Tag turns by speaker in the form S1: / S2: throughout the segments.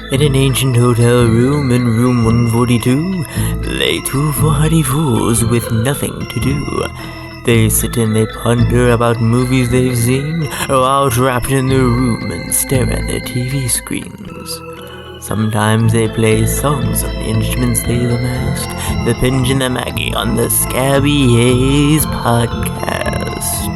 S1: In an ancient hotel room in room 142 lay two foolhardy fools with nothing to do. They sit and they ponder about movies they've seen, while trapped in their room and stare at their TV screens. Sometimes they play songs on the instruments they've amassed. The Pinj and the Maggie on the Scabby Hayze Podcast.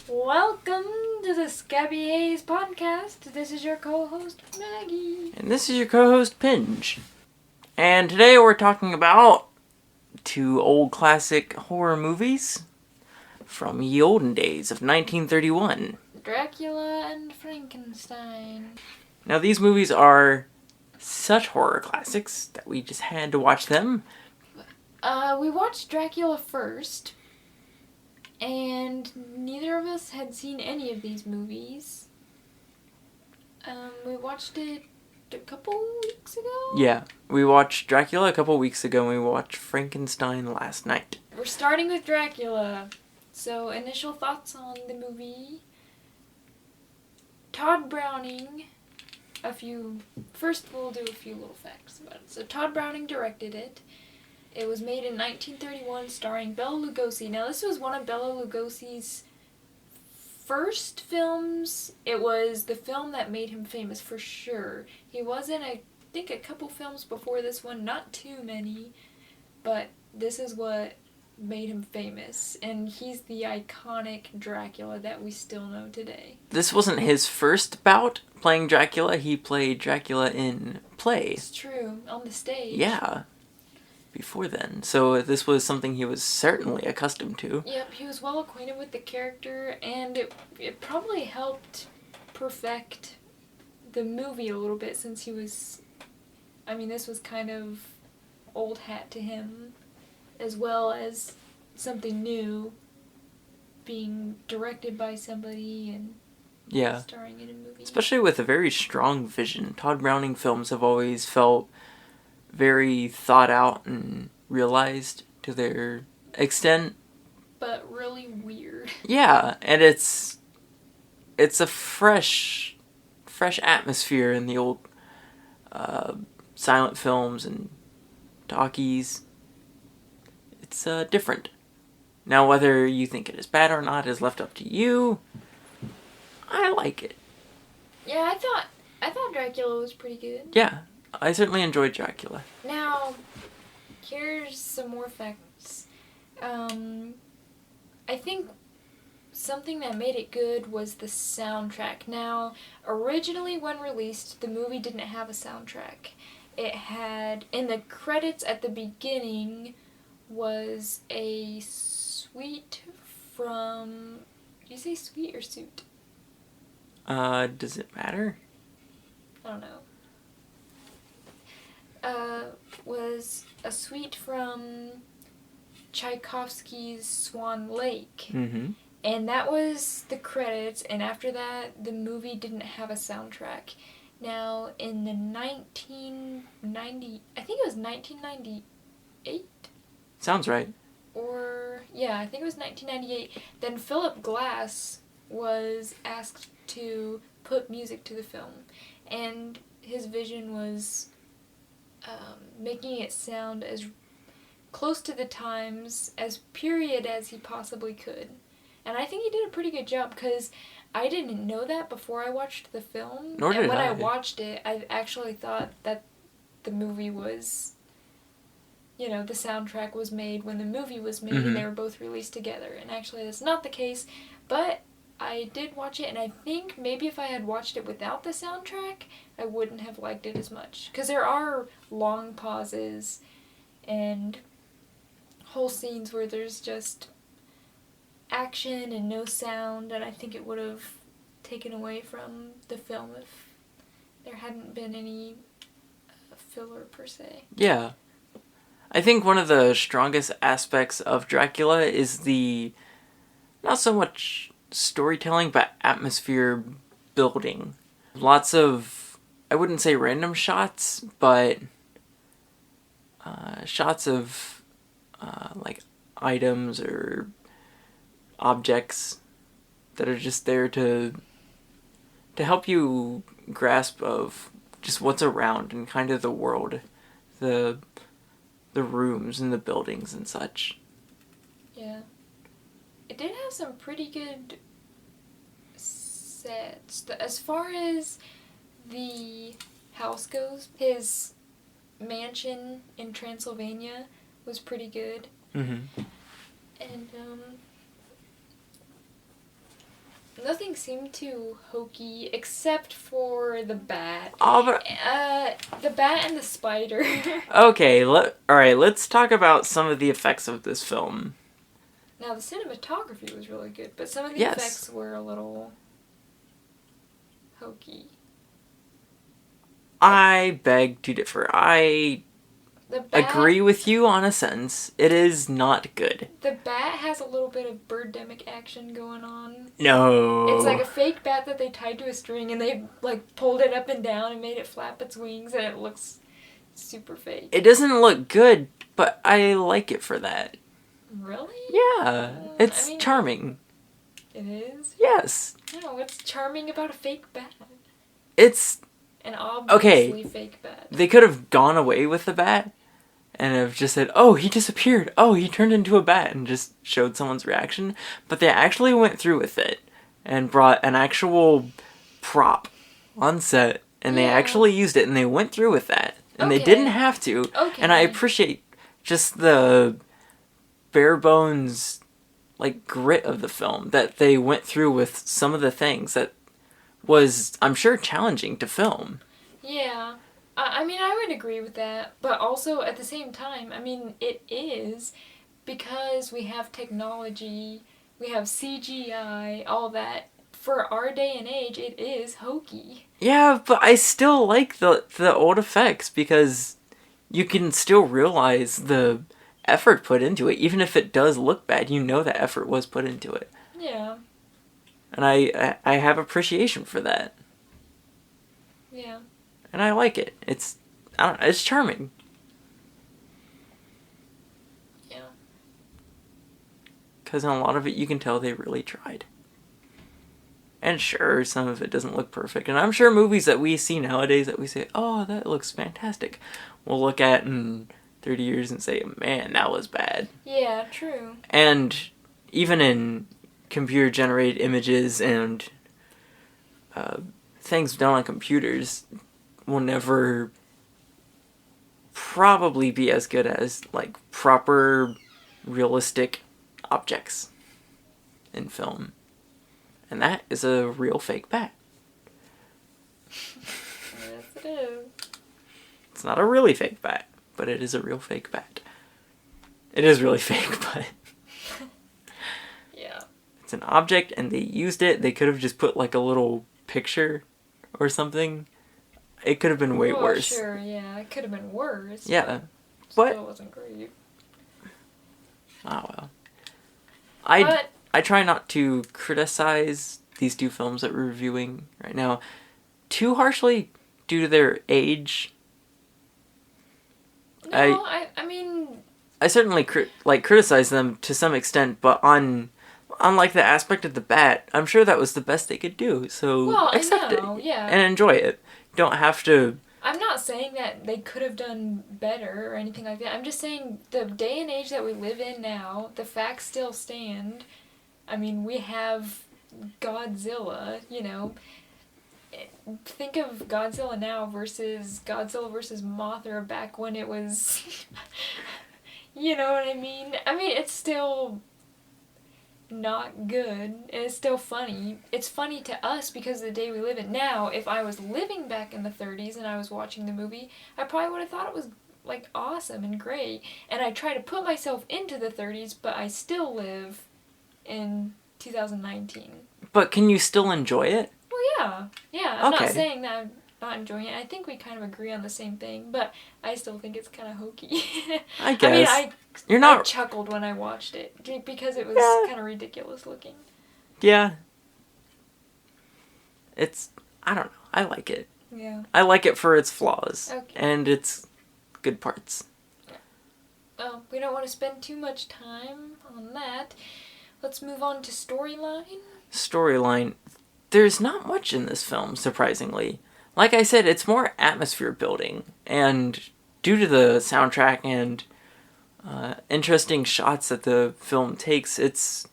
S2: Welcome to the Scabby Hayze Podcast. This is your co-host, Maggie.
S1: And this is your co-host, Pinj. And today we're talking about two old classic horror movies from ye olden days of 1931.
S2: Dracula and Frankenstein.
S1: Now these movies are such horror classics that we just had to watch them.
S2: We watched Dracula first, and neither of us had seen any of these movies. We watched it a couple weeks ago?
S1: Yeah, we watched Dracula a couple weeks ago and we watched Frankenstein last night.
S2: We're starting with Dracula. So, initial thoughts on the movie. Todd Browning, first we'll do a few little facts about it. So, Todd Browning directed it. It was made in 1931, starring Bela Lugosi. Now, this was one of Bela Lugosi's first films. It was the film that made him famous for sure. He was in, I think, a couple films before this one, not too many, but this is what made him famous, and he's the iconic Dracula that we still know today.
S1: This wasn't his first bout playing Dracula. He played Dracula in plays.
S2: It's true, on the stage.
S1: Yeah, before then. So this was something he was certainly accustomed to.
S2: Yep, he was well acquainted with the character, and it probably helped perfect the movie a little bit, since he was, this was kind of old hat to him, as well as something new, being directed by somebody and starring in a movie.
S1: Especially with a very strong vision. Todd Browning films have always felt very thought out and realized to their extent.
S2: But really weird.
S1: Yeah, and it's a fresh atmosphere in the old silent films and talkies. It's different. Now, whether you think it is bad or not is left up to you. I like it.
S2: Yeah, I thought Dracula was pretty good.
S1: Yeah, I certainly enjoyed Dracula.
S2: Now, here's some more facts. I think something that made it good was the soundtrack. Now, originally when released, the movie didn't have a soundtrack. It had, in the credits at the beginning, was a suite from... Do you say suite or suit?
S1: Does it matter?
S2: I don't know. Was a suite from Tchaikovsky's Swan Lake.
S1: Mm-hmm.
S2: And that was the credits, and after that, the movie didn't have a soundtrack. Now, in the 1990... I think it was 1998?
S1: Sounds right.
S2: Or, yeah, I think it was 1998. Then Philip Glass was asked to put music to the film. And his vision was making it sound as close to the times, as period as he possibly could. And I think he did a pretty good job, because I didn't know that before I watched the film.
S1: Nor did
S2: and when
S1: I.
S2: I watched it, I actually thought that the movie was... the soundtrack was made when the movie was made, and they were both released together. And actually, that's not the case. But I did watch it, and I think maybe if I had watched it without the soundtrack, I wouldn't have liked it as much. Because there are long pauses and whole scenes where there's just action and no sound, and I think it would have taken away from the film if there hadn't been any filler per se.
S1: Yeah. I think one of the strongest aspects of Dracula is the, not so much storytelling, but atmosphere building. Lots of, I wouldn't say random shots, but shots of like items or objects that are just there to help you grasp of just what's around and kind of the world, the rooms and the buildings and such.
S2: Yeah. It did have some pretty good sets. As far as the house goes, his mansion in Transylvania was pretty good.
S1: Mm-hmm.
S2: And, nothing seemed too hokey except for the bat.
S1: Oh, but...
S2: the bat and the spider.
S1: Okay, alright, let's talk about some of the effects of this film.
S2: Now, the cinematography was really good, but some of the
S1: Yes.
S2: effects were a little hokey.
S1: I beg to differ. I
S2: The bat,
S1: agree with you on a sense. It is not good.
S2: The bat has a little bit of birdemic action going on.
S1: No.
S2: It's like a fake bat that they tied to a string and they like pulled it up and down and made it flap its wings, and it looks super fake.
S1: It doesn't look good, but I like it for that.
S2: Really?
S1: Yeah. It's
S2: I mean,
S1: charming.
S2: It is?
S1: Yes.
S2: No, what's charming about a fake bat?
S1: It's...
S2: An obviously fake bat.
S1: They could have gone away with the bat and have just said, oh, he disappeared. Oh, he turned into a bat, and just showed someone's reaction. But they actually went through with it and brought an actual prop on set, and they actually used it, and they went through with that. And they didn't have to.
S2: Okay.
S1: And I appreciate just the bare bones, like, grit of the film, that they went through with some of the things that was, I'm sure, challenging to film.
S2: Yeah. I mean, I would agree with that. But also, at the same time, I mean, it is because we have technology, we have CGI, all that. For our day and age, it is hokey.
S1: Yeah, but I still like the old effects because you can still realize the effort put into it. Even if it does look bad, you know that effort was put into it.
S2: Yeah.
S1: And I have appreciation for that.
S2: Yeah.
S1: And I like it. It's charming.
S2: Yeah.
S1: Because in a lot of it, you can tell they really tried. And sure, some of it doesn't look perfect. And I'm sure movies that we see nowadays that we say, oh, that looks fantastic, we'll look at in 30 years and say, man, that was bad.
S2: Yeah, true.
S1: And even in computer-generated images and things done on computers will never probably be as good as, like, proper, realistic objects in film. And that is a real fake bat.
S2: Yes, it is.
S1: It's not a really fake bat, but it is a real fake bat. It is really fake, but...
S2: Yeah.
S1: It's an object, and they used it. They could have just put, like, a little picture or something. It could have been way worse.
S2: Sure, yeah. It could have been worse.
S1: Yeah.
S2: But still wasn't great.
S1: Oh, well. I try not to criticize these two films that we're reviewing right now too harshly due to their age.
S2: No, I mean...
S1: I certainly criticize them to some extent, but on like the aspect of the bat, I'm sure that was the best they could do. So accept it and enjoy it. Don't have to...
S2: I'm not saying that they could have done better or anything like that. I'm just saying the day and age that we live in now, the facts still stand. I mean, we have Godzilla, you know. Think of Godzilla now versus Godzilla versus Mothra back when it was... You know what I mean? I mean, it's still not good, and it's still funny. It's funny to us because of the day we live in now. If I was living back in the 30s and I was watching the movie, I probably would have thought it was, like, awesome and great. And I try to put myself into the 30s, but I still live in 2019.
S1: But can you still enjoy it?
S2: Well, yeah. Yeah, I'm not saying that I'm not enjoying it. I think we kind of agree on the same thing, but I still think it's kind of hokey.
S1: I guess.
S2: I mean, I chuckled when I watched it because it was kind of ridiculous looking.
S1: Yeah. I don't know. I like it.
S2: Yeah.
S1: I like it for its flaws.
S2: Okay.
S1: And its good parts.
S2: well, we don't want to spend too much time on that. Let's move on to storyline.
S1: Storyline. There's not much in this film, surprisingly. Like I said, it's more atmosphere building, and due to the soundtrack and interesting shots that the film takes, it's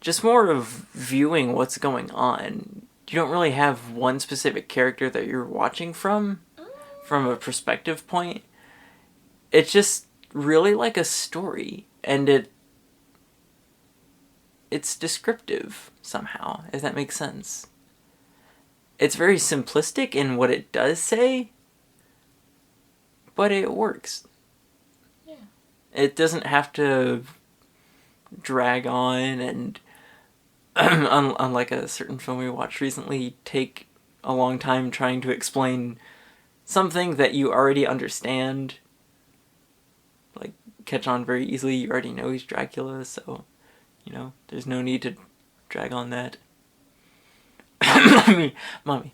S1: just more of viewing what's going on. You don't really have one specific character that you're watching from a perspective point. It's just really like a story, and it's descriptive somehow, if that makes sense. It's very simplistic in what it does say, but it works.
S2: Yeah.
S1: It doesn't have to drag on and, unlike a certain film we watched recently, take a long time trying to explain something that you already understand. Like, catch on very easily. You already know he's Dracula, so, there's no need to drag on that. Mommy,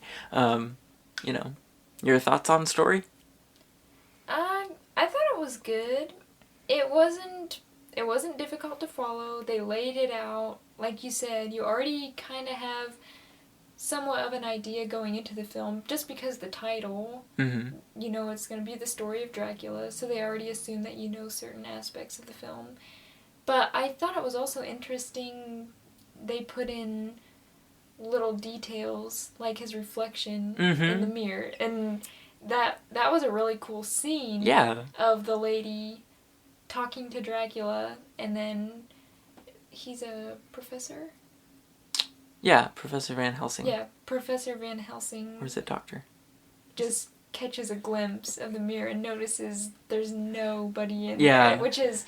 S1: your thoughts on story?
S2: I thought it was good. It wasn't difficult to follow. They laid it out. Like you said, you already kind of have somewhat of an idea going into the film, just because the title, it's going to be the story of Dracula, so they already assume that you know certain aspects of the film. But I thought it was also interesting they put in little details, like his reflection in the mirror, and that was a really cool scene.
S1: Yeah. Of
S2: the lady talking to Dracula, and then he's a professor.
S1: Yeah, Professor Van Helsing.
S2: Yeah, Professor Van Helsing.
S1: Or is it Doctor?
S2: Just catches a glimpse of the mirror and notices there's nobody in
S1: there,
S2: which is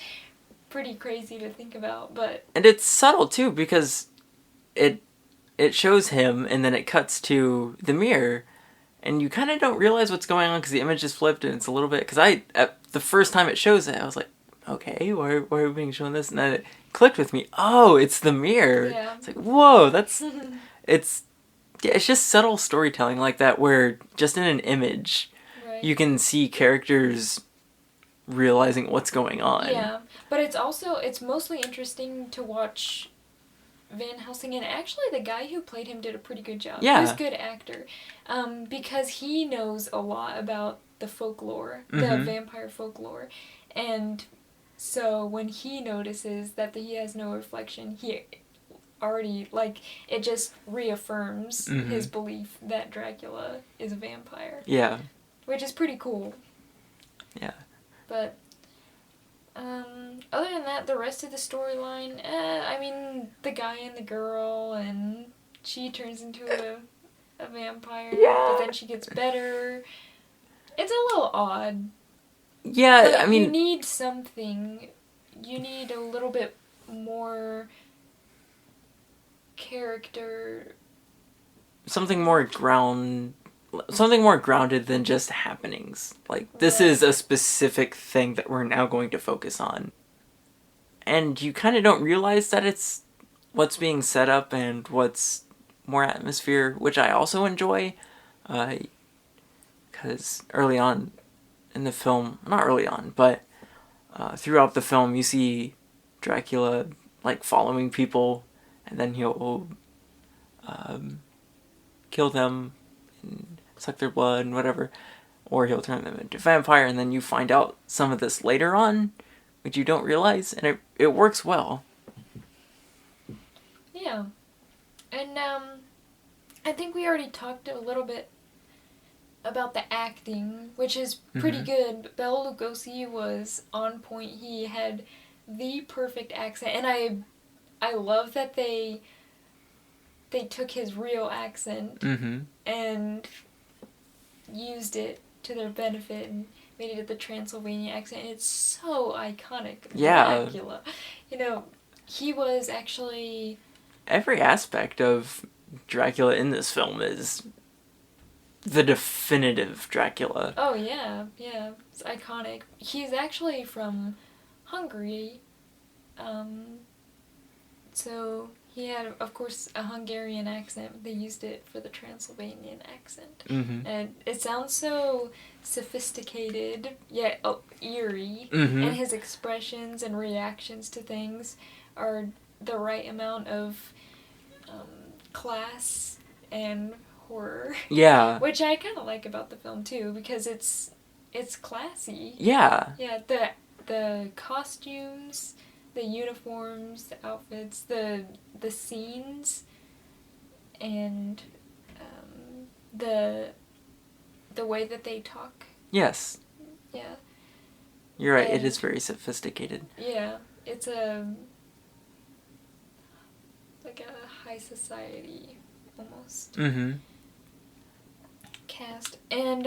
S2: pretty crazy to think about, but...
S1: And it's subtle, too, because it shows him, and then it cuts to the mirror, and you kind of don't realize what's going on because the image is flipped, and it's a little bit... Because the first time it shows it, I was like, okay, why are we being shown this? And then it clicked with me, oh, it's the mirror.
S2: Yeah.
S1: It's like, whoa, that's... it's just subtle storytelling like that, where just in an image, you can see characters realizing what's going on.
S2: Yeah, but it's mostly interesting to watch Van Helsing, and actually the guy who played him did a pretty good job.
S1: Yeah.
S2: He's a good actor, because he knows a lot about the folklore, the vampire folklore, and so when he notices that he has no reflection, he already, it just reaffirms his belief that Dracula is a vampire.
S1: Yeah.
S2: Which is pretty cool.
S1: Yeah.
S2: But, other than that, the rest of the storyline, the guy and the girl, and she turns into a vampire, but then she gets better. It's a little odd.
S1: Yeah,
S2: but you need something. You need a little bit more character. Something more grounded than just happenings. This is a specific thing that we're now going to focus on. And you kind of don't realize that it's what's being set up and what's more atmosphere, which I also enjoy. Because early on in the film, not early on, but throughout the film, you see Dracula, following people, and then he'll kill them and suck their blood and whatever, or he'll turn them into vampire, and then you find out some of this later on, which you don't realize, and it works well. Yeah. And I think we already talked a little bit about the acting, which is pretty good. Bela Lugosi was on point. He had the perfect accent, and I love that they took his real accent and used it to their benefit and made it the Transylvania accent. And it's so iconic.
S1: Yeah.
S2: Dracula. He was actually...
S1: Every aspect of Dracula in this film is the definitive Dracula.
S2: Oh, yeah. Yeah. It's iconic. He's actually from Hungary. So He had, of course, a Hungarian accent. They used it for the Transylvanian accent.
S1: Mm-hmm.
S2: And it sounds so sophisticated, yet eerie.
S1: Mm-hmm.
S2: And his expressions and reactions to things are the right amount of class and horror.
S1: Yeah.
S2: Which I kind of like about the film, too, because it's classy.
S1: Yeah.
S2: Yeah, the costumes, the uniforms, the outfits, the scenes, and the way that they talk.
S1: Yes.
S2: Yeah.
S1: You're right,
S2: And
S1: it is very sophisticated.
S2: Yeah, it's like a high society almost
S1: Mm-hmm.
S2: cast. And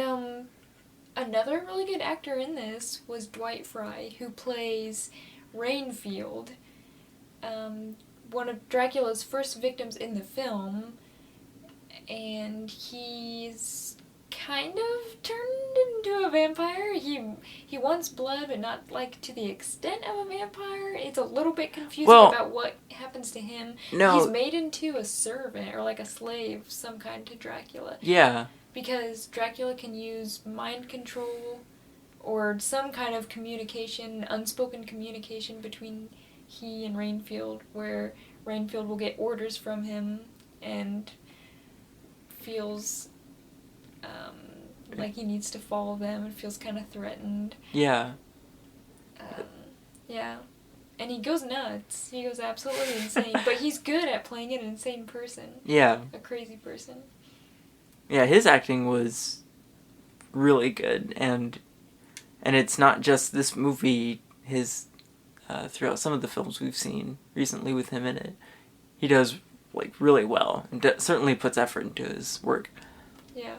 S2: another really good actor in this was Dwight Frye, who plays Rainfield, one of Dracula's first victims in the film, and he's kind of turned into a vampire. He wants blood, but not like to the extent of a vampire. It's a little bit confusing about what happens to him.
S1: No.
S2: He's made into a servant or like a slave of some kind to Dracula.
S1: Yeah.
S2: Because Dracula can use mind control or some kind of communication, unspoken communication between he and Rainfield, where Rainfield will get orders from him and feels like he needs to follow them and feels kind of threatened.
S1: Yeah.
S2: Yeah. And he goes nuts. He goes absolutely insane. But he's good at playing an insane person.
S1: Yeah.
S2: A crazy person.
S1: Yeah, his acting was really good, and it's not just this movie. His throughout some of the films we've seen recently with him in it, he does like really well, and certainly puts effort into his work.
S2: Yeah.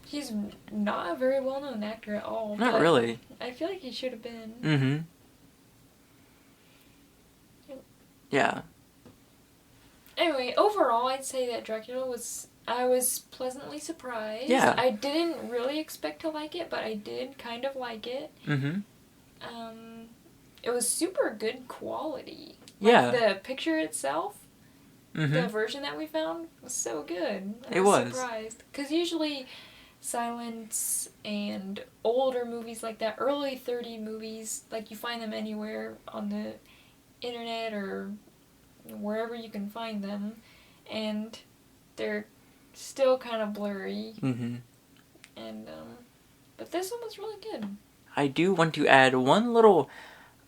S2: He's not a very well-known actor at all.
S1: Not really.
S2: I feel like he should have been.
S1: Mm-hmm. Yeah.
S2: Anyway, overall, I'd say that Dracula I was pleasantly surprised.
S1: Yeah.
S2: I didn't really expect to like it, but I did kind of like it.
S1: Mm-hmm.
S2: It was super good quality.
S1: Yeah.
S2: Like, the picture itself,
S1: Mm-hmm.
S2: the version that we found, was so good. I
S1: was.
S2: surprised. Because usually silence and older movies like that, early 30 movies, like you find them anywhere on the internet or wherever you can find them, and they're still kind of blurry.
S1: Mm-hmm.
S2: And but this one was really good.
S1: I do want to add one little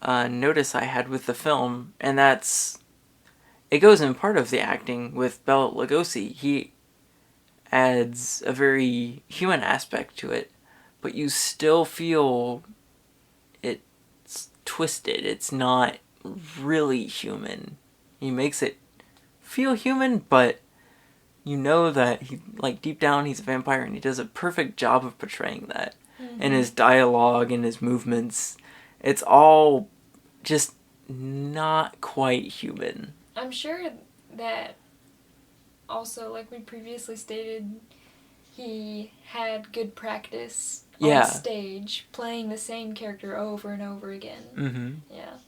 S1: notice I had with the film, and that's it goes in part of the acting with Bela Lugosi. He adds a very human aspect to it, but you still feel it's twisted. It's not really human. He makes it feel human, but you know that he, like, deep down he's a vampire, and he does a perfect job of portraying that.
S2: Mm-hmm.
S1: And his dialogue and his movements, it's all just not quite human.
S2: I'm sure that also, like we previously stated, he had good practice on stage, playing the same character over and over again.
S1: Mm-hmm.
S2: Yeah.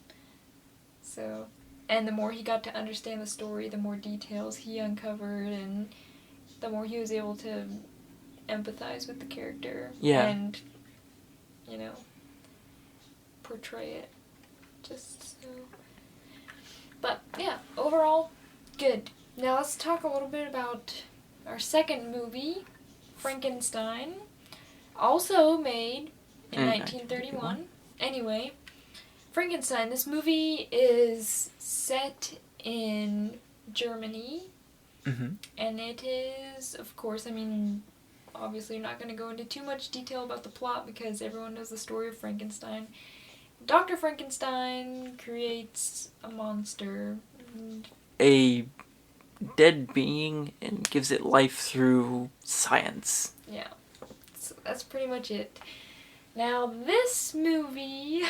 S2: So, and the more he got to understand the story, the more details he uncovered, and the more he was able to empathize with the character.
S1: Yeah.
S2: And, you know, portray it. Just so. But, yeah, overall, good. Now let's talk a little bit about our second movie, Frankenstein. Also made in 1931. Anyway, Frankenstein, this movie is set in Germany.
S1: Mm-hmm.
S2: And it is, of course, I mean, obviously you're not going to go into too much detail about the plot because everyone knows the story of Frankenstein. Dr. Frankenstein creates a monster.
S1: A dead being, and gives it life through science.
S2: Yeah. So that's pretty much it. Now, this movie,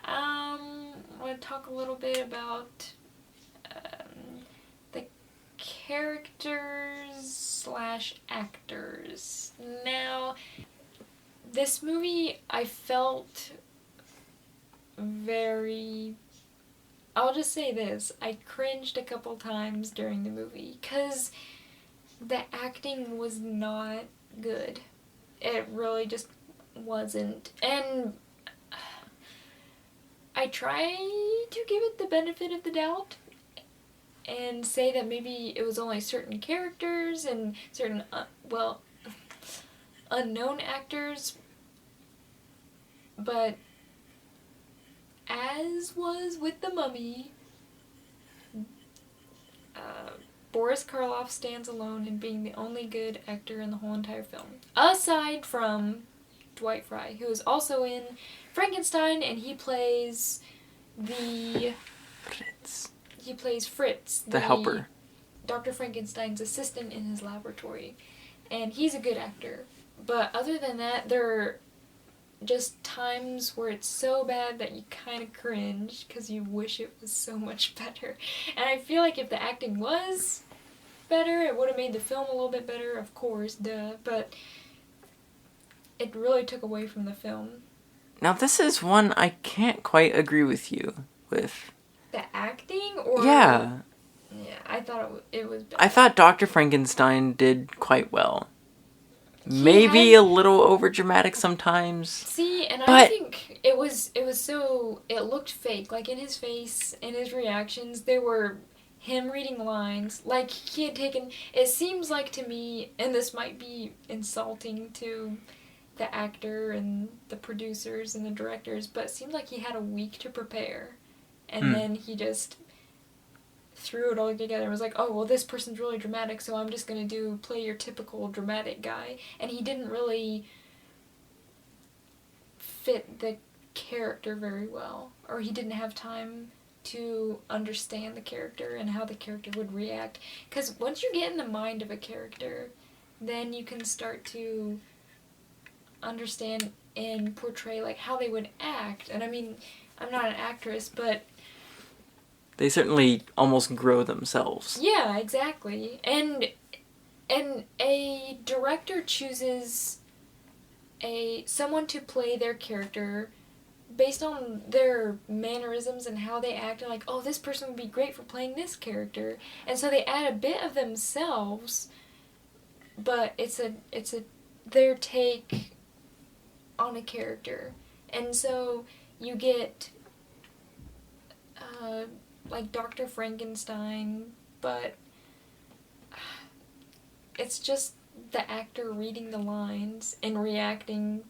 S2: I want to talk a little bit about the characters/actors. Now, this movie, I felt very I'll just say this. I cringed a couple times during the movie because the acting was not good. It really just wasn't. And I try to give it the benefit of the doubt and say that maybe it was only certain characters and certain, unknown actors. But as was with The Mummy, Boris Karloff stands alone in being the only good actor in the whole entire film. Aside from Dwight Frye, who is also in Frankenstein, and he plays
S1: Fritz.
S2: He plays Fritz,
S1: the helper.
S2: Dr. Frankenstein's assistant in his laboratory. And he's a good actor. But other than that, there are just times where it's so bad that you kind of cringe because you wish it was so much better. And I feel like if the acting was better, it would have made the film a little bit better, of course, duh. But it really took away from the film.
S1: Now, this is one I can't quite agree with you with.
S2: The acting? Or
S1: yeah.
S2: Yeah, I thought it was better.
S1: I thought Dr. Frankenstein did quite well. Maybe a little overdramatic sometimes.
S2: See, and I think it was so, it looked fake. Like, in his face, in his reactions, they were him reading lines. Like, he had taken, it seems like to me, and this might be insulting to the actor and the producers and the directors, but it seemed like he had a week to prepare. And then he just threw it all together and was like, oh, well, this person's really dramatic, so I'm just going to play your typical dramatic guy. And he didn't really fit the character very well. Or he didn't have time to understand the character and how the character would react. Because once you get in the mind of a character, then you can start to understand and portray, like, how they would act. And I mean, I'm not an actress, but
S1: they certainly almost grow themselves.
S2: Yeah, exactly. And a director chooses someone to play their character based on their mannerisms and how they act, and like, oh, this person would be great for playing this character. And so they add a bit of themselves, but it's their take on a character. And so you get like Dr. Frankenstein, but it's just the actor reading the lines and reacting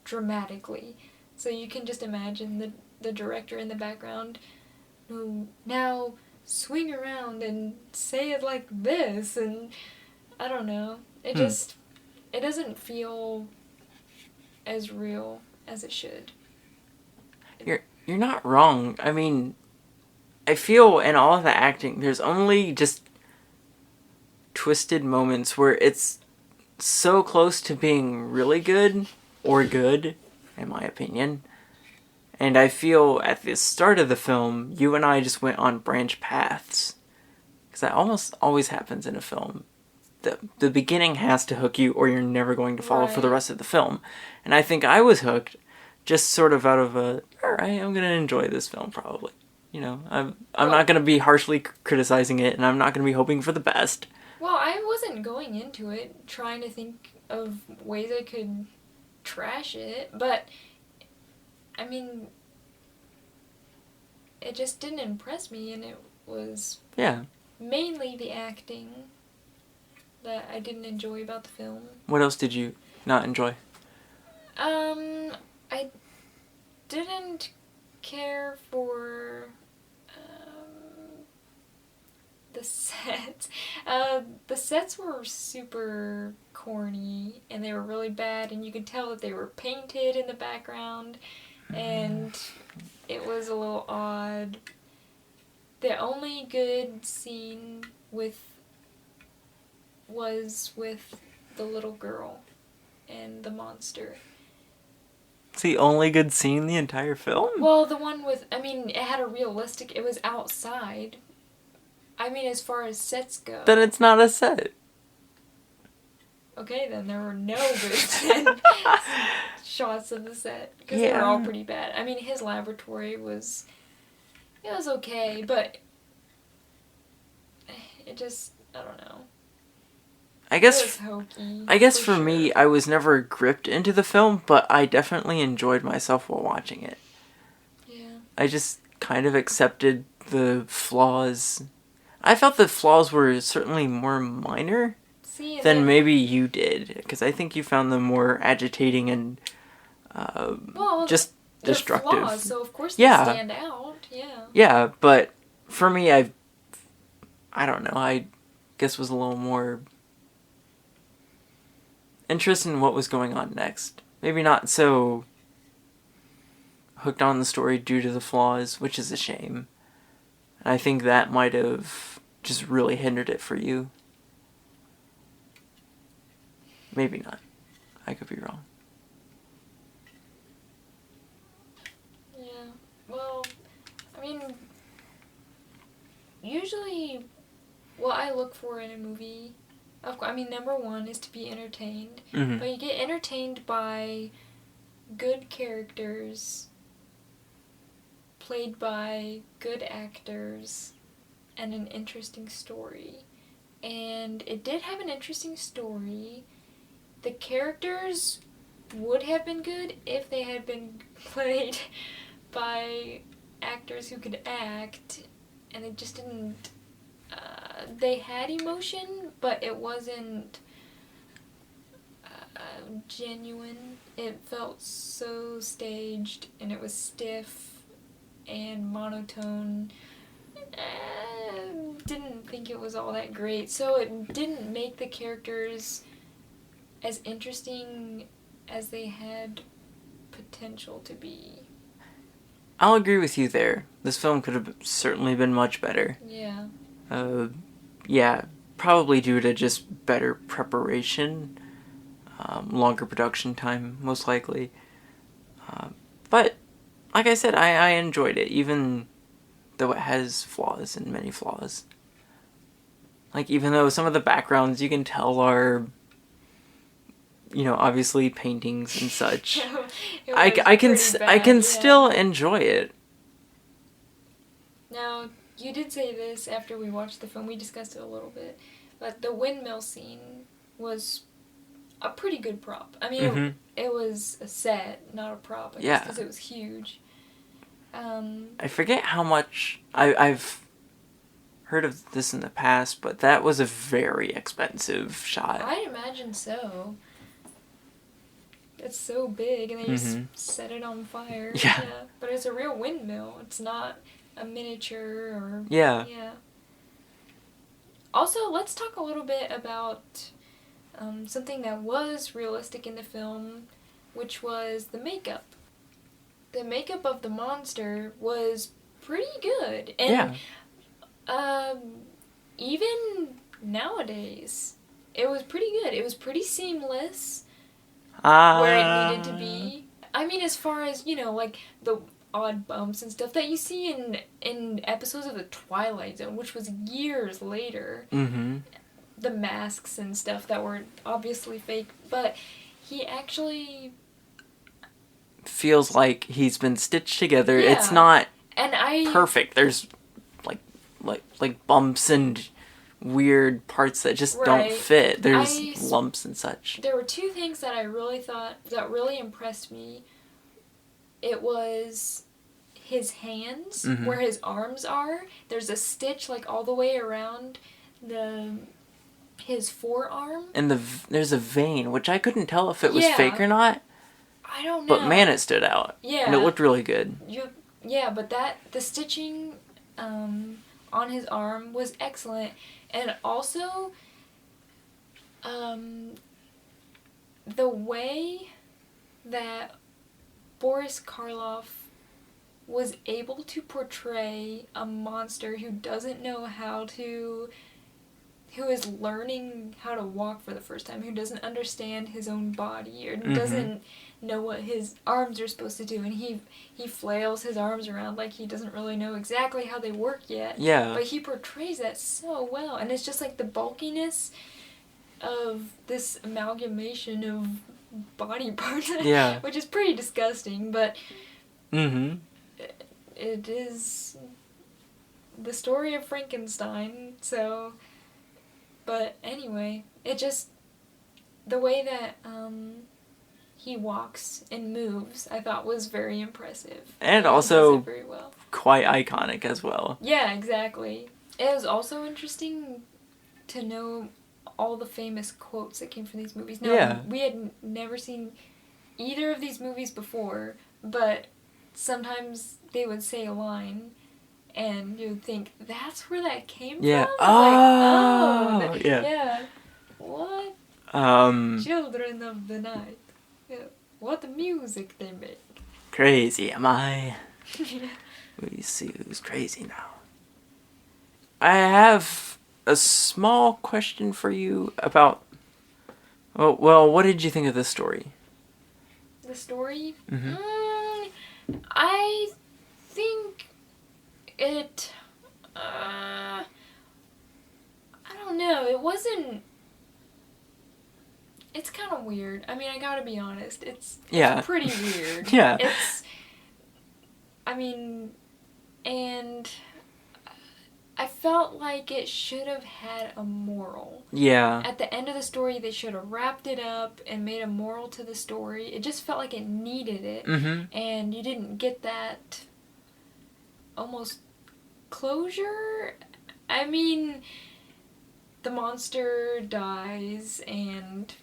S2: dramatically. So you can just imagine the director in the background who now swing around and say it like this, and I don't know. It just, it doesn't feel as real as it should.
S1: You're not wrong. I mean, I feel in all of the acting, there's only just twisted moments where it's so close to being really good, or good, in my opinion. And I feel at the start of the film, you and I just went on branch paths. Because that almost always happens in a film. The beginning has to hook you, or you're never going to follow for the rest of the film. And I think I was hooked just sort of out of a, alright, I'm going to enjoy this film probably. You know, I'm not going to be harshly criticizing it, and I'm not going to be hoping for the best.
S2: Well, I wasn't going into it trying to think of ways I could trash it, but, I mean, it just didn't impress me, and it was mainly the acting that I didn't enjoy about the film.
S1: What else did you not enjoy?
S2: I didn't care for the sets. The sets were super corny, and they were really bad, and you could tell that they were painted in the background, and it was a little odd. The only good scene was with the little girl and the monster.
S1: It's the only good scene in the entire film?
S2: Well, the one with, I mean, it had a realistic, it was outside. I mean, as far as sets go.
S1: Then it's not a set.
S2: Okay, then there were no good shots of the set. Because they were all pretty bad. I mean, his laboratory was, It was okay, but it just, I don't know.
S1: I guess
S2: It was hokey.
S1: I guess for
S2: sure.
S1: me, I was never gripped into the film, but I definitely enjoyed myself while watching it.
S2: Yeah.
S1: I just kind of accepted the flaws. I felt the flaws were certainly more minor than maybe you did, because I think you found them more agitating and just destructive.
S2: Flaws, so of course they stand out. Yeah.
S1: Yeah, but for me, I don't know. I guess was a little more interested in what was going on next. Maybe not so hooked on the story due to the flaws, which is a shame. And I think that might have just really hindered it for you. Maybe not. I could be wrong.
S2: Yeah. Well, I mean, usually what I look for in a movie, number one is to be entertained.
S1: Mm-hmm.
S2: But you get entertained by good characters played by good actors and an interesting story. And it did have an interesting story. The characters would have been good if they had been played by actors who could act, and it just didn't. They had emotion, but it wasn't genuine. It felt so staged, and it was stiff and monotone. Didn't think it was all that great, so it didn't make the characters as interesting as they had potential to be.
S1: I'll agree with you there. This film could have certainly been much better.
S2: Yeah.
S1: Yeah, probably due to just better preparation, longer production time, most likely. But, like I said, I enjoyed it, even though it has flaws and many flaws. Like, even though some of the backgrounds you can tell are, obviously paintings and such, I can still enjoy it.
S2: Now, you did say this after we watched the film, we discussed it a little bit, but the windmill scene was a pretty good prop. I mean, it was a set, not a prop, I guess, because it was huge.
S1: I forget how much, I've heard of this in the past, but that was a very expensive shot.
S2: I'd imagine so. It's so big, and they just set it on fire.
S1: Yeah.
S2: But it's a real windmill. It's not a miniature or...
S1: Yeah.
S2: Also, let's talk a little bit about something that was realistic in the film, which was the makeup. The makeup of the monster was pretty good. And even nowadays, it was pretty good. It was pretty seamless where it needed to be. I mean, as far as, like the odd bumps and stuff that you see in episodes of The Twilight Zone, which was years later.
S1: Mm-hmm.
S2: The masks and stuff that were obviously fake, but he actually
S1: feels like he's been stitched together. Yeah. It's not perfect. There's like bumps and weird parts that just don't fit. There's lumps and such.
S2: There were two things that I really thought that really impressed me. It was his hands, where his arms are. There's a stitch like all the way around his forearm. And
S1: there's a vein, which I couldn't tell if it was fake or not.
S2: I don't know.
S1: But man, it stood out.
S2: Yeah.
S1: And it looked really good.
S2: But the stitching on his arm was excellent. And also, the way that Boris Karloff was able to portray a monster who doesn't know who is learning how to walk for the first time, who doesn't understand his own body, or doesn't know what his arms are supposed to do, and he flails his arms around like he doesn't really know exactly how they work yet.
S1: Yeah.
S2: But he portrays that so well, and it's just like the bulkiness of this amalgamation of body parts, which is pretty disgusting, but it is the story of Frankenstein, so... But anyway, it just... The way that he walks and moves, I thought was very impressive.
S1: And
S2: he
S1: also
S2: does it very well.
S1: Quite iconic as well.
S2: Yeah, exactly. It was also interesting to know all the famous quotes that came from these movies. Now, we had never seen either of these movies before, but sometimes they would say a line, and you would think, that's where that came from?
S1: Oh!
S2: Yeah. What? Children of the Night. Yeah. What music they make.
S1: Crazy am I. We see who's crazy now. I have a small question for you about... Well, what did you think of this story?
S2: The story?
S1: Mm-hmm.
S2: I think it... I don't know. It wasn't... It's kind of weird. I mean, I gotta be honest. It's pretty weird.
S1: Yeah.
S2: And I felt like it should have had a moral.
S1: Yeah.
S2: At the end of the story, they should have wrapped it up and made a moral to the story. It just felt like it needed it.
S1: Mm-hmm.
S2: And you didn't get that almost closure. I mean, the monster dies and...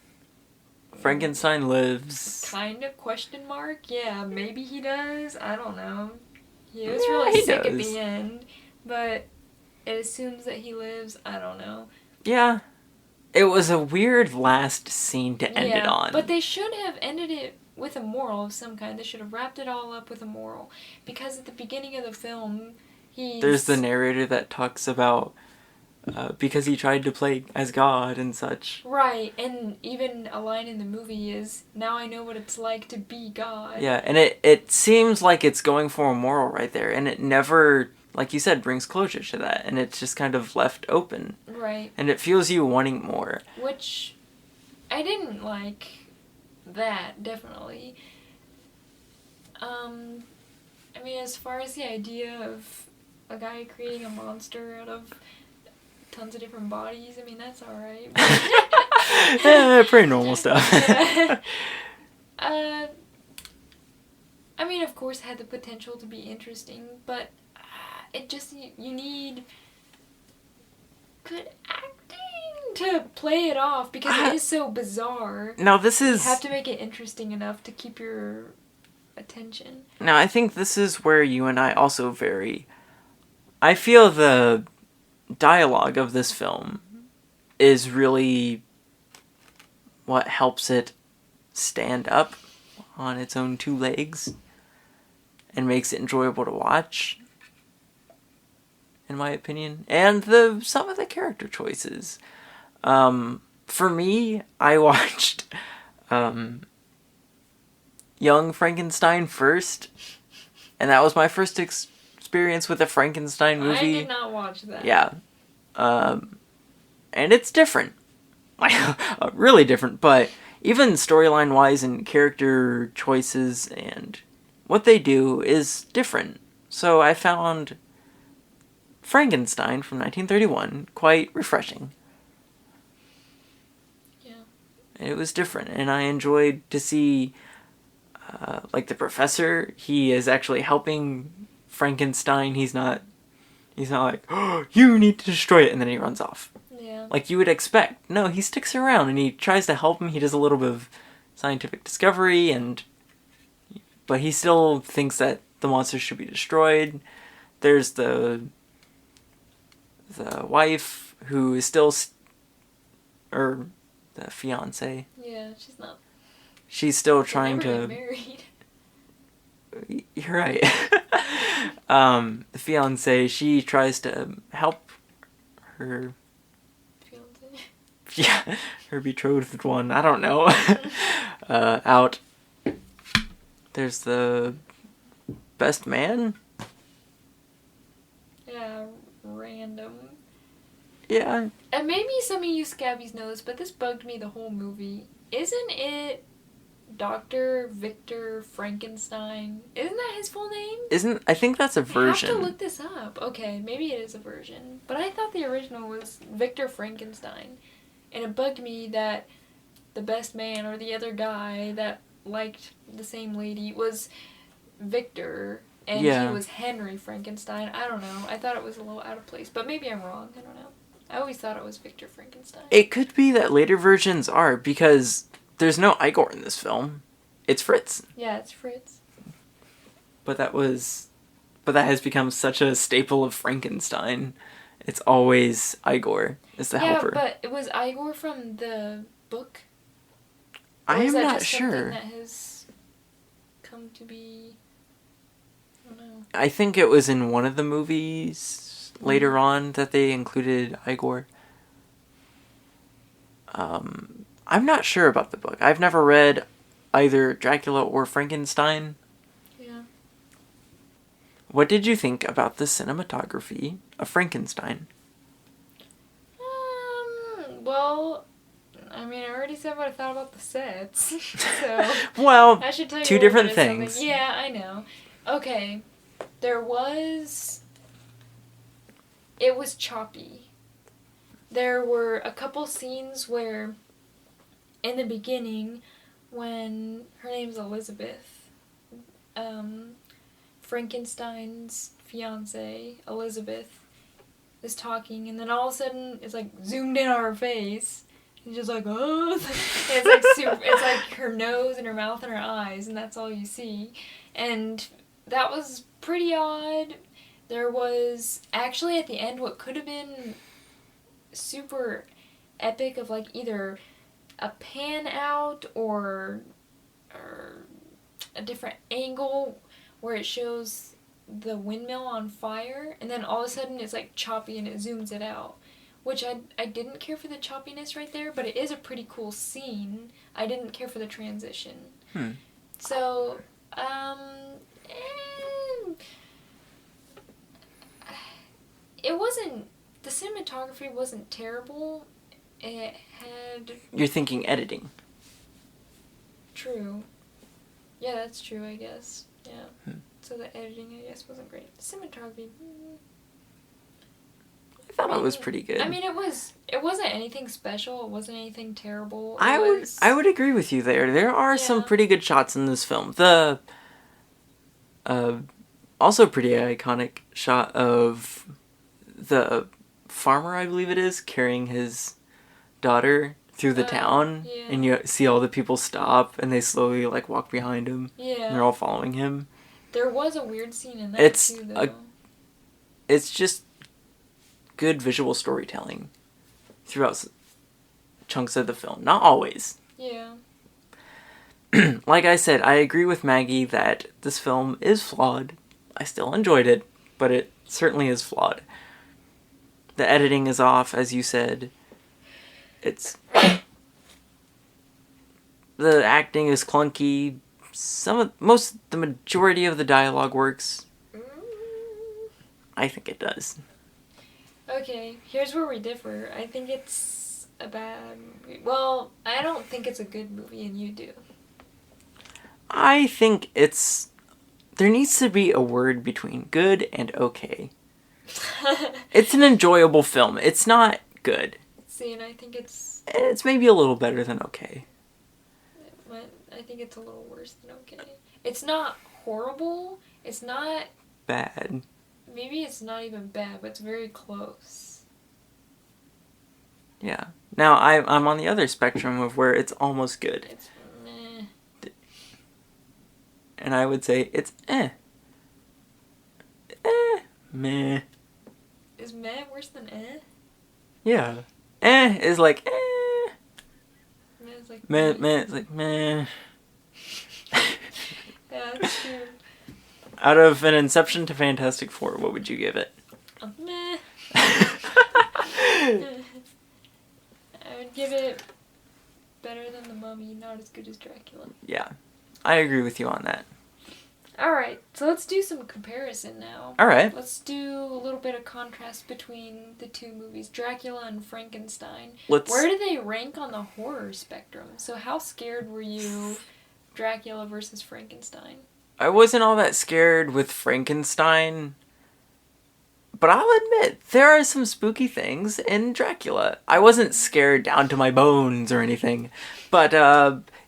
S1: Frankenstein lives.
S2: Kind of question mark? Yeah, maybe he does. I don't know. He was really sick at the end, but it assumes that he lives. I don't know. Yeah.
S1: It was a weird last scene to end it on.
S2: But they should have ended it with a moral of some kind. They should have wrapped it all up with a moral. Because at the beginning of the film, there's
S1: the narrator that talks about because he tried to play as God and such.
S2: Right, and even a line in the movie is, now I know what it's like to be God.
S1: Yeah, and it seems like it's going for a moral right there, and it never, like you said, brings closure to that, and it's just kind of left open.
S2: Right.
S1: And it feels you wanting more.
S2: Which, I didn't like that, definitely. I mean, as far as the idea of a guy creating a monster out of tons of different bodies, I mean, that's alright.
S1: Pretty normal stuff.
S2: I mean, of course, it had the potential to be interesting, but it just, you need good acting to play it off, because it is so bizarre.
S1: Now, this is...
S2: You have to make it interesting enough to keep your attention.
S1: Now, I think this is where you and I also vary. I feel the dialogue of this film is really what helps it stand up on its own two legs and makes it enjoyable to watch, in my opinion. And some of the character choices. For me, I watched Young Frankenstein first, and that was my first experience with a Frankenstein movie.
S2: I did not watch that.
S1: Yeah. And it's different. Really different, but even storyline-wise and character choices and what they do is different. So I found Frankenstein from 1931 quite refreshing.
S2: Yeah.
S1: It was different, and I enjoyed to see, like, the professor. He is actually helping Frankenstein. He's not like, oh, you need to destroy it, and then he runs off.
S2: Yeah.
S1: Like you would expect. No, he sticks around, and he tries to help him. He does a little bit of scientific discovery, but he still thinks that the monster should be destroyed. There's the wife who is still, or the fiance.
S2: Yeah, she's not.
S1: She's still trying to.
S2: Married.
S1: You're right. The fiance, she tries to help her.
S2: Fiance.
S1: Yeah, her betrothed one. I don't know. Out. There's the best man.
S2: Yeah, random.
S1: Yeah.
S2: And maybe some of you scabbies know this, but this bugged me the whole movie. Isn't it Dr. Victor Frankenstein. Isn't that his full name?
S1: I think that's a version.
S2: I have to look this up. Okay, maybe it is a version. But I thought the original was Victor Frankenstein. And it bugged me that the best man or the other guy that liked the same lady was Victor, and he was Henry Frankenstein. I don't know. I thought it was a little out of place, but maybe I'm wrong. I don't know. I always thought it was Victor Frankenstein.
S1: It could be that later versions are, because there's no Igor in this film. It's Fritz.
S2: Yeah, it's Fritz.
S1: But that has become such a staple of Frankenstein. It's always Igor as the helper.
S2: Yeah, but it was Igor from the book?
S1: I am not sure.
S2: Something that has come to be... I don't know.
S1: I think it was in one of the movies later on that they included Igor. I'm not sure about the book. I've never read either Dracula or Frankenstein.
S2: Yeah.
S1: What did you think about the cinematography of Frankenstein?
S2: Well, I mean, I already said what I thought about the sets, so...
S1: Well,
S2: I should tell you
S1: two different things.
S2: Something. Yeah, I know. Okay, it was choppy. There were a couple scenes where, in the beginning, when her name's Elizabeth, Frankenstein's fiance, Elizabeth, is talking, and then all of a sudden it's like zoomed in on her face. And just like, oh, it's like it's like her nose and her mouth and her eyes, and that's all you see. And that was pretty odd. There was actually at the end what could have been super epic of like either a pan out or a different angle where it shows the windmill on fire, and then all of a sudden it's like choppy and it zooms it out, which I didn't care for the choppiness right there, but it is a pretty cool scene. I didn't care for the transition. So it wasn't, the cinematography wasn't terrible. It had...
S1: You're thinking editing.
S2: True. Yeah, that's true, I guess. Yeah. So the editing, I guess, wasn't great. The cinematography...
S1: I thought it was pretty good.
S2: I mean, it wasn't anything special. It wasn't anything terrible.
S1: I would agree with you there. There are some pretty good shots in this film. The also pretty iconic shot of the farmer, I believe it is, carrying his daughter through the town, and you see all the people stop and they slowly like walk behind him.
S2: Yeah.
S1: And they're all following him.
S2: There was a weird scene in that too, though.
S1: It's just good visual storytelling throughout chunks of the film. Not always.
S2: Yeah.
S1: Like I said, I agree with Maggie that this film is flawed. I still enjoyed it, but it certainly is flawed. The editing is off, as you said. The acting is clunky. The majority of the dialogue works. I think it does.
S2: Okay, here's where we differ. I think it's a bad movie. Well, I don't think it's a good movie, and you do.
S1: I think there needs to be a word between good and okay. It's an enjoyable film. It's not good.
S2: See, and I think it's
S1: maybe a little better than okay.
S2: I think it's a little worse than okay. It's not horrible. It's not...
S1: bad.
S2: Maybe it's not even bad, but it's very close.
S1: Yeah. Now, I'm on the other spectrum of where it's almost good.
S2: It's meh.
S1: And I would say it's meh.
S2: Is meh worse than eh?
S1: Yeah. Is like
S2: Meh is like
S1: meh. Meh is like meh.
S2: Yeah, that's true.
S1: Out of an Inception to Fantastic Four, what would you give it?
S2: Meh. I would give it better than The Mummy, not as good as Dracula.
S1: Yeah. I agree with you on that.
S2: Alright, so let's do some comparison now.
S1: Alright.
S2: Let's do a little bit of contrast between the two movies, Dracula and Frankenstein.
S1: Where
S2: do they rank on the horror spectrum? So how scared were you Dracula versus Frankenstein.
S1: I wasn't all that scared with Frankenstein, but I'll admit, there are some spooky things in Dracula. I wasn't scared down to my bones or anything, but,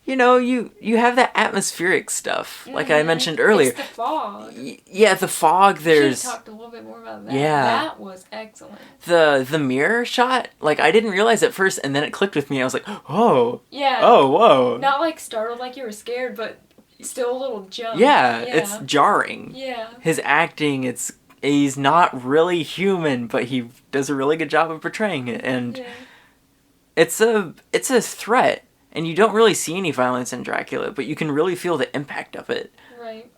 S1: you have that atmospheric stuff, like I mentioned earlier.
S2: It's the fog.
S1: Yeah, the fog, there's...
S2: You should have talked a little bit more about that.
S1: Yeah.
S2: That was excellent.
S1: The mirror shot, like, I didn't realize at first, and then it clicked with me. I was like, oh.
S2: Yeah.
S1: Oh, whoa.
S2: Not, like, startled like you were scared, but still a little jump.
S1: Yeah, it's jarring.
S2: Yeah.
S1: His acting, he's not really human, but he does a really good job of portraying it, and it's a threat, and you don't really see any violence in Dracula, but you can really feel the impact of it.
S2: Right.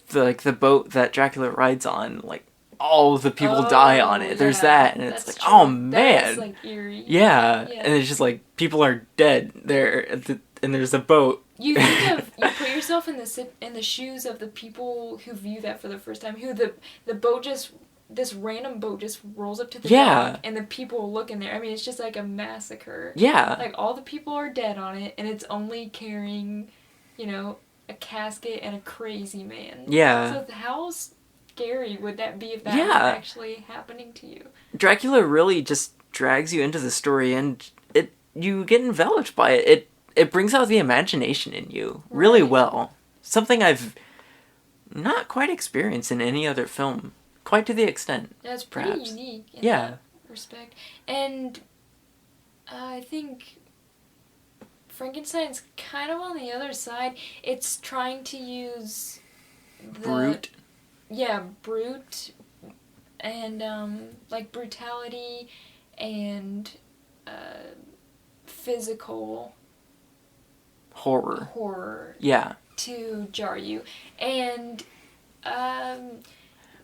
S1: The boat that Dracula rides on, like, all the people die on it. There's that, and it's like, true. Oh man,
S2: that's like eerie.
S1: Yeah, and it's just like people are dead there, and there's a boat.
S2: You put yourself in the shoes of the people who view that for the first time. Who the boat this random boat just rolls up to the dock, and the people look in there. I mean, it's just like a massacre. Yeah, like all the people are dead on it, and it's only carrying, a casket and a crazy man. Yeah. So how scary would that be if that was actually happening to you? Dracula
S1: really just drags you into the story, and you get enveloped by it. It brings out the imagination in you really well. Something I've not quite experienced in any other film, quite to the extent.
S2: That's pretty
S1: perhaps.
S2: Unique in that respect. And I think Frankenstein's kind of on the other side. It's trying to use
S1: brute.
S2: Yeah, brute and like brutality and physical horror. Yeah. To jar you. And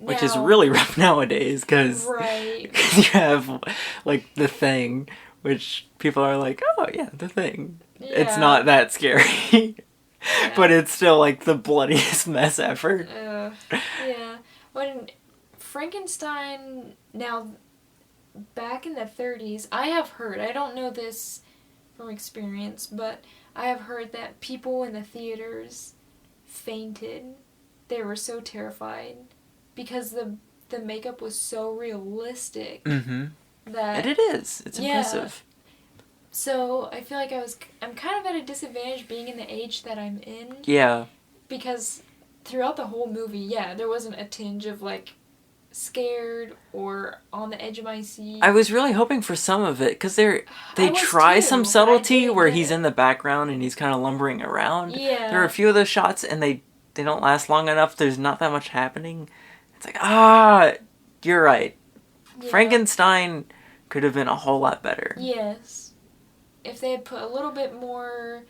S1: which is really rough nowadays because you have like The Thing, which people are like, oh yeah, The Thing. Yeah. It's not that scary. But it's still like the bloodiest mess ever.
S2: Yeah. When Frankenstein, now back in the 30s, I have heard, I don't know this from experience, but I have heard that people in the theaters fainted. They were so terrified because the makeup was so realistic. Mm-hmm.
S1: And it is. It's impressive.
S2: So I feel like I'm kind of at a disadvantage being in the age that I'm in.
S1: Yeah.
S2: Because throughout the whole movie, there wasn't a tinge of like scared or on the edge of my seat.
S1: I was really hoping for some of it because they try some subtlety where he's in the background and he's kind of lumbering around. Yeah. There are a few of those shots and they don't last long enough. There's not that much happening. It's like, you're right. Yeah. Frankenstein could have been a whole lot better.
S2: Yes. If they had put a little bit more,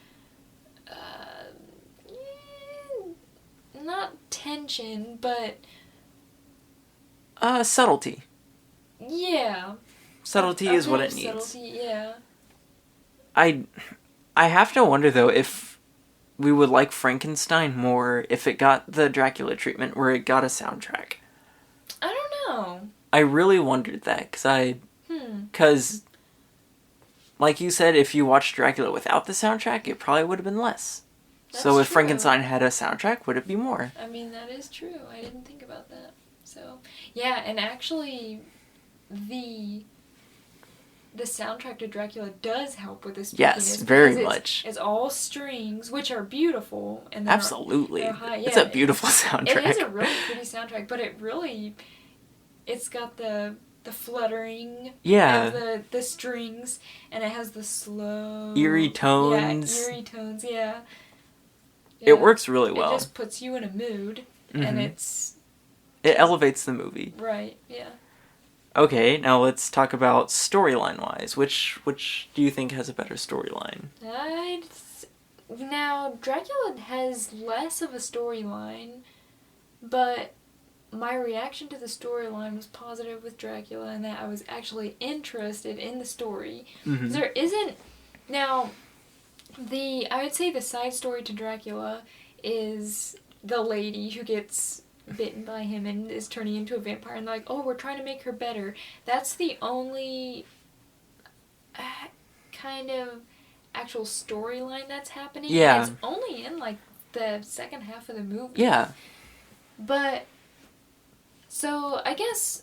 S2: not tension, but
S1: subtlety.
S2: Yeah.
S1: Subtlety is what it needs.
S2: Subtlety, yeah.
S1: I have to wonder, though, if we would like Frankenstein more if it got the Dracula treatment where it got a soundtrack.
S2: I don't know.
S1: I really wondered that, because like you said, if you watched Dracula without the soundtrack, it probably would have been less. That's so if true. Frankenstein had a soundtrack, would it be more?
S2: I mean, that is true. I didn't think about that. So, yeah, and actually, the soundtrack to Dracula does help with the spookiness.
S1: Yes, very much.
S2: It's all strings, which are beautiful. And
S1: absolutely.
S2: They're high. Yeah,
S1: it's a beautiful soundtrack.
S2: It is a really pretty soundtrack, but it's got the fluttering of the strings, and it has the slow
S1: eerie tones.
S2: Yeah.
S1: It works really well.
S2: It just puts you in a mood, and it
S1: elevates the movie.
S2: Right, yeah.
S1: Okay, now let's talk about storyline-wise. Which do you think has a better storyline?
S2: Now, Dracula has less of a storyline, but my reaction to the storyline was positive with Dracula, and that I was actually interested in the story. Mm-hmm. There isn't... Now, I would say the side story to Dracula is the lady who gets bitten by him and is turning into a vampire, and they're like, oh, we're trying to make her better. That's the only kind of actual storyline that's happening.
S1: Yeah.
S2: It's only in, like, the second half of the movie.
S1: Yeah.
S2: But, so, I guess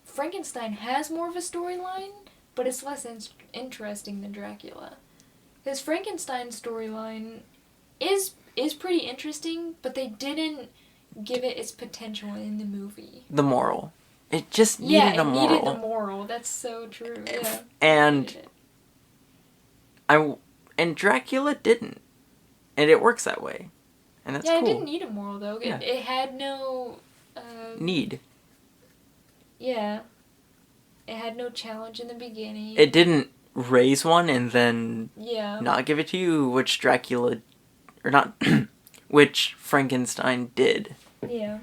S2: Frankenstein has more of a storyline, but it's less interesting than Dracula. Because Frankenstein's storyline is pretty interesting, but they didn't give it its potential in the movie.
S1: The moral. It just needed a moral.
S2: Yeah, it needed the moral. That's so true. Yeah.
S1: And Dracula didn't. And it works that way. And that's cool.
S2: Yeah, it didn't need a moral, though.
S1: Yeah.
S2: It had no...
S1: need.
S2: Yeah. It had no challenge in the beginning.
S1: It didn't raise one and then not give it to you, which Dracula... Or not... which Frankenstein did.
S2: Yeah.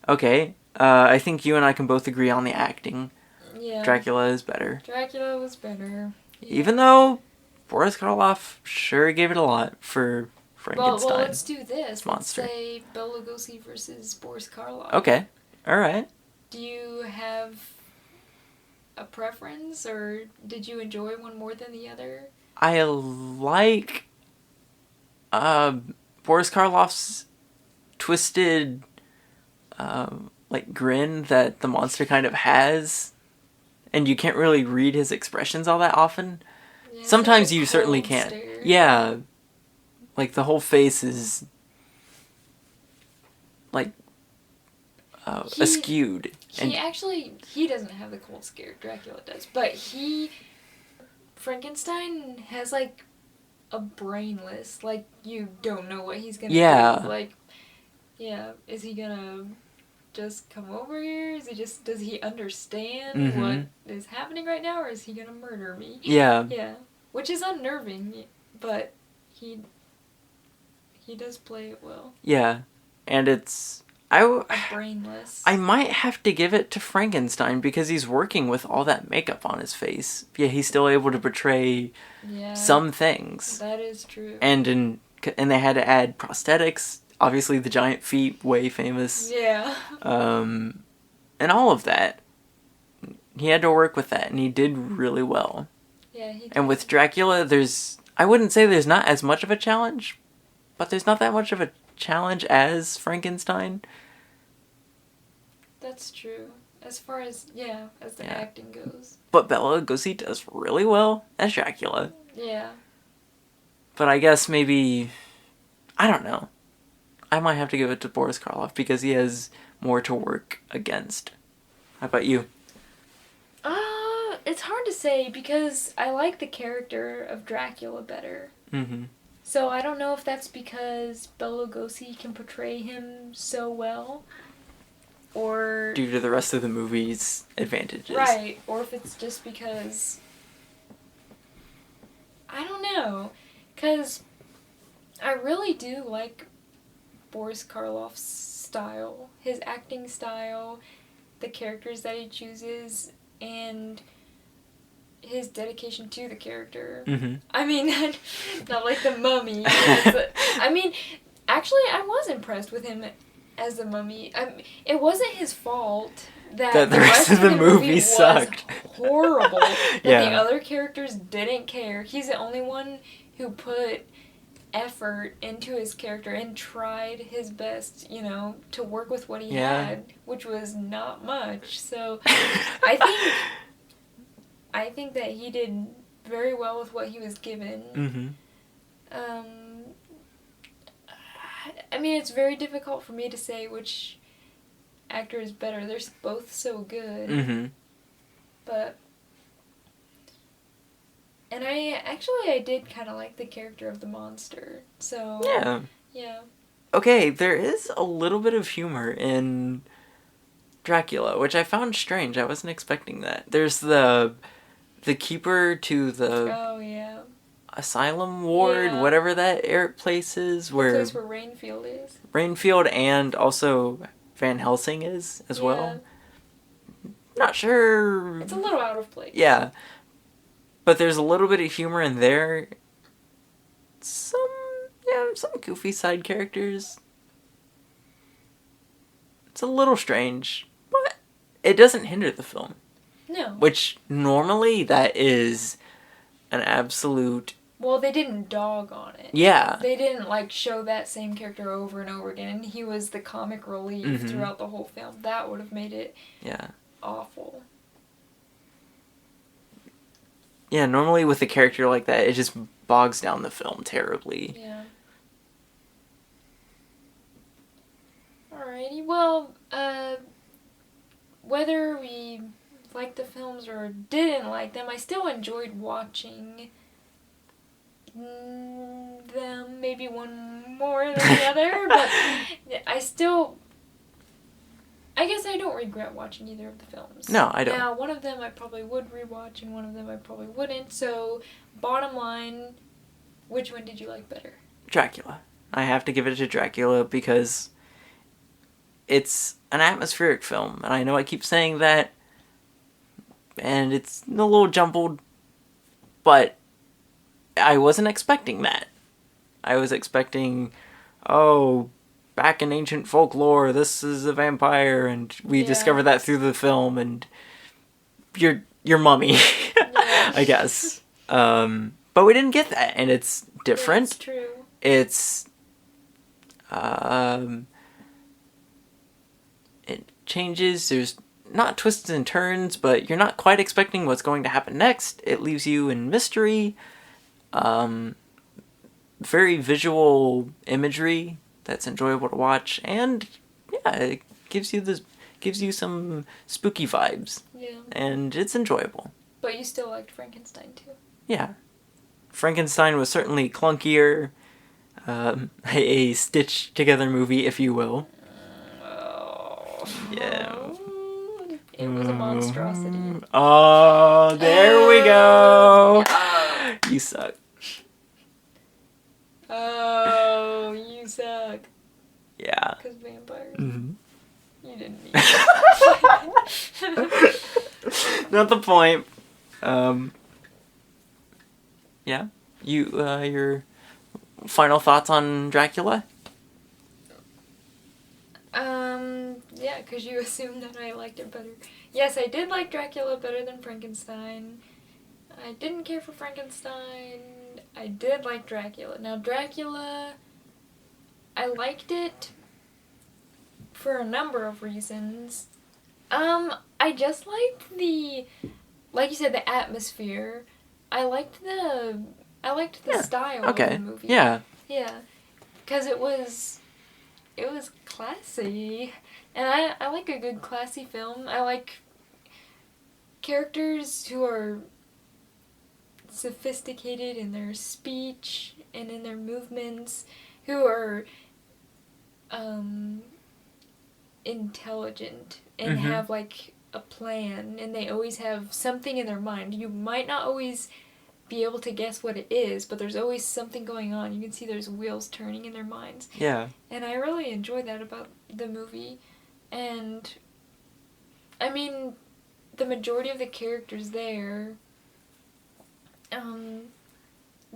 S1: Okay. I think you and I can both agree on the acting.
S2: Yeah.
S1: Dracula is better.
S2: Dracula was better. Yeah.
S1: Even though Boris Karloff sure gave it a lot for Frankenstein.
S2: Well, let's do this.
S1: Monster.
S2: Let's say Bela Lugosi versus Boris Karloff.
S1: Okay. All right.
S2: Do you have a preference, or did you enjoy one more than the other?
S1: I like Boris Karloff's twisted like grin that the monster kind of has, and you can't really read his expressions all that often.
S2: Yeah,
S1: Sometimes
S2: like a
S1: you certainly
S2: cold
S1: can.
S2: stare.
S1: Yeah. Like the whole face is like askewed.
S2: He doesn't have the cold stare, Dracula does, but Frankenstein has like a brainless, like you don't know what he's gonna do. Like, yeah, is he gonna just come over here? Does he understand what is happening right now, or is he gonna murder me?
S1: Yeah.
S2: Yeah. Which is unnerving, but he does play it well.
S1: Yeah. And it's
S2: brainless.
S1: I might have to give it to Frankenstein because he's working with all that makeup on his face. Yeah, he's still able to portray some things.
S2: That is true.
S1: And they had to add prosthetics. Obviously, the giant feet, way famous.
S2: Yeah.
S1: And all of that. He had to work with that, and he did really well.
S2: Yeah, he did.
S1: And with Dracula, I wouldn't say there's not as much of a challenge, but there's not that much of a challenge as Frankenstein.
S2: That's true. As far as the acting goes.
S1: But Bela Lugosi does really well as Dracula.
S2: Yeah.
S1: But I guess maybe, I don't know. I might have to give it to Boris Karloff because he has more to work against. How about you?
S2: It's hard to say because I like the character of Dracula better.
S1: Mm-hmm.
S2: So I don't know if that's because Bela Lugosi can portray him so well, or
S1: due to the rest of the movie's advantages.
S2: Right, or if it's just because I don't know, because I really do like Boris Karloff's style, his acting style, the characters that he chooses, and his dedication to the character.
S1: Mm-hmm.
S2: I mean, not like the Mummy. I mean, actually, I was impressed with him as the Mummy. It wasn't his fault that the rest of the movie
S1: sucked.
S2: Was horrible. That the other characters didn't care. He's the only one who put effort into his character and tried his best, to work with what he had, which was not much. So, I think that he did very well with what he was given.
S1: Mm-hmm.
S2: I mean, it's very difficult for me to say which actor is better. They're both so good.
S1: Mm-hmm.
S2: And I did kind of like the character of the monster. So yeah.
S1: Okay, there is a little bit of humor in Dracula, which I found strange. I wasn't expecting that. There's the keeper to the asylum ward, whatever that place is,
S2: the place where Rainfield is.
S1: Rainfield, and also Van Helsing is as well. Not sure.
S2: It's a little out of place.
S1: Yeah. But there's a little bit of humor in there. Some goofy side characters. It's a little strange, but it doesn't hinder the film.
S2: No.
S1: Which normally that is an absolute...
S2: Well, they didn't dog on it.
S1: Yeah.
S2: They didn't, like, show that same character over and over again, and he was the comic relief throughout the whole film. That would have made it awful.
S1: Yeah, normally with a character like that, it just bogs down the film terribly.
S2: Yeah. Alrighty, well, whether we liked the films or didn't like them, I still enjoyed watching them, maybe one more than the other, but I guess I don't regret watching either of the films.
S1: No, I don't.
S2: Now, one of them I probably would rewatch, and one of them I probably wouldn't, so bottom line, which one did you like better?
S1: Dracula. I have to give it to Dracula because it's an atmospheric film, and I know I keep saying that, and it's a little jumbled, but I wasn't expecting that. I was expecting, back in ancient folklore, this is a vampire, and we discover that through the film, and your mummy, I guess. But we didn't get that, and it's different.
S2: That's true.
S1: It's, it changes. There's not twists and turns, but you're not quite expecting what's going to happen next. It leaves you in mystery. Very visual imagery that's enjoyable to watch, and it gives you some spooky vibes. Yeah. And it's enjoyable.
S2: But you still liked Frankenstein too.
S1: Yeah. Frankenstein was certainly clunkier, a stitched together movie, if you will. Yeah.
S2: It was a monstrosity.
S1: Oh, there we go. You suck.
S2: Oh, you suck.
S1: Yeah.
S2: Because vampires.
S1: Mm-hmm.
S2: You didn't mean
S1: Not the point. Yeah. Your final thoughts on Dracula?
S2: Yeah, because you assumed that I liked it better. Yes, I did like Dracula better than Frankenstein. I didn't care for Frankenstein. I did like Dracula. Now, Dracula, I liked it for a number of reasons. I just liked like you said, the atmosphere. I liked the style of the movie. Yeah. Yeah. Because it was classy. And I like a good classy film. I like characters who are sophisticated in their speech and in their movements, who are intelligent and have like a plan, and they always have something in their mind. You might not always be able to guess what it is, but there's always something going on. You can see there's wheels turning in their minds. Yeah. And I really enjoyed that about the movie. And I mean, the majority of the characters there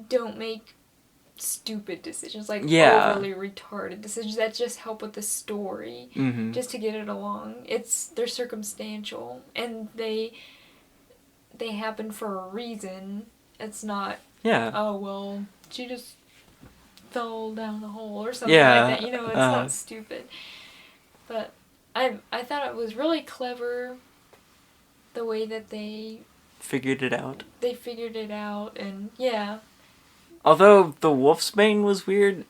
S2: don't make stupid decisions, like overly retarded decisions that just help with the story, just to get it along. They're circumstantial, and they happen for a reason. It's not, oh, well, she just fell down the hole or something like that. You know, it's not stupid. But I thought it was really clever the way that they figured it out. They figured it out, and
S1: Although the wolf's bane was weird,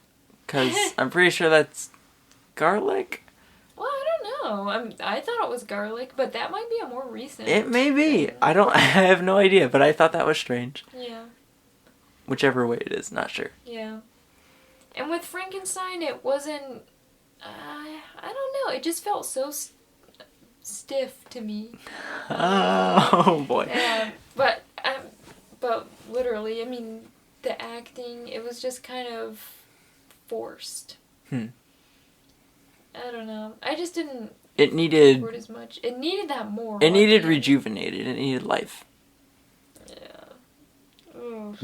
S1: because I'm pretty sure that's garlic.
S2: Well, I don't know. I thought it was garlic, but that might be a more recent.
S1: It may be. I have no idea, but I thought that was strange. Yeah. Whichever way it is, not sure.
S2: Yeah. And with Frankenstein, it wasn't. I don't know. It just felt so stiff to me.
S1: Oh boy.
S2: But literally, I mean, the acting, it was just kind of forced. I don't know. I just didn't.
S1: It needed.
S2: Support as much. It needed that more.
S1: It needed rejuvenated. It needed life.
S2: Yeah. Ooh,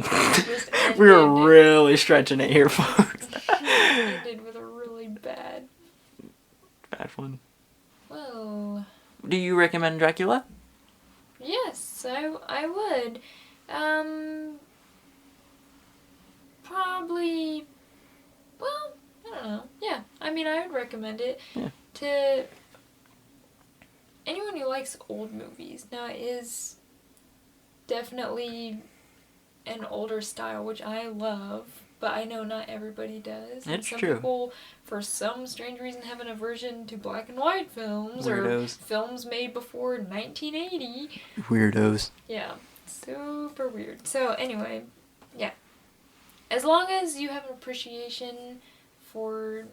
S1: we were really stretching it here, folks.
S2: It ended with a really bad
S1: one.
S2: Well.
S1: Do you recommend Dracula?
S2: Yes, I would. probably, well, I don't know. Yeah, I mean, I would recommend it
S1: Yeah.
S2: to anyone who likes old movies. Now, it is definitely an older style, which I love, but I know not everybody does. And
S1: It's
S2: some
S1: true.
S2: people, for some strange reason, have an aversion to black and white films
S1: Weirdos.
S2: or films made before 1980.
S1: Weirdos.
S2: Yeah, super weird. So anyway, yeah. As long as you have an appreciation for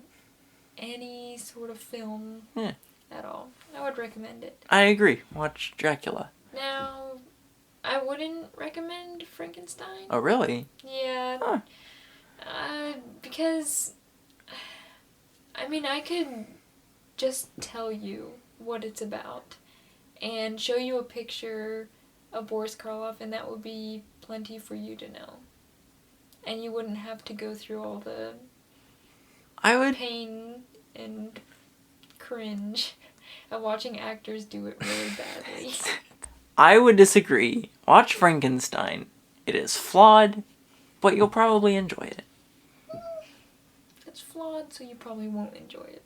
S2: any sort of film at all, I would recommend it.
S1: I agree. Watch Dracula.
S2: Now, I wouldn't recommend Frankenstein.
S1: Oh, really?
S2: Yeah.
S1: Huh.
S2: Because, I mean, I could just tell you what it's about and show you a picture of Boris Karloff, and that would be plenty for you to know. And you wouldn't have to go through all the pain and cringe of watching actors do it really badly.
S1: I would disagree. Watch Frankenstein. It is flawed, but you'll probably enjoy it.
S2: It's flawed, so you probably won't enjoy it.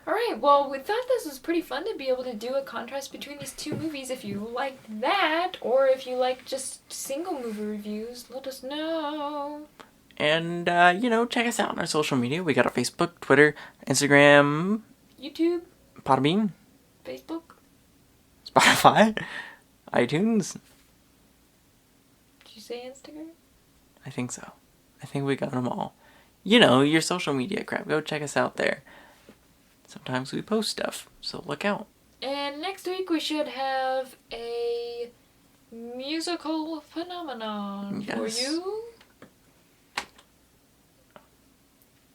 S2: Alright, well, we thought this was pretty fun to be able to do a contrast between these two movies. If you like that, or if you like just single movie reviews, let us know.
S1: And, check us out on our social media. We got our Facebook, Twitter, Instagram,
S2: YouTube,
S1: Podbean,
S2: Facebook,
S1: Spotify, iTunes.
S2: Did you say Instagram?
S1: I think so. I think we got them all. Your social media crap. Go check us out there. Sometimes we post stuff, so look out.
S2: And next week we should have a musical phenomenon for you.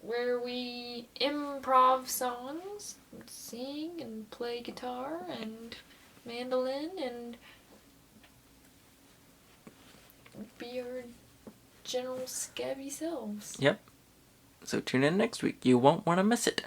S2: Where we improv songs, sing and play guitar and mandolin and be our general scabby selves.
S1: Yep. So tune in next week. You won't want to miss it.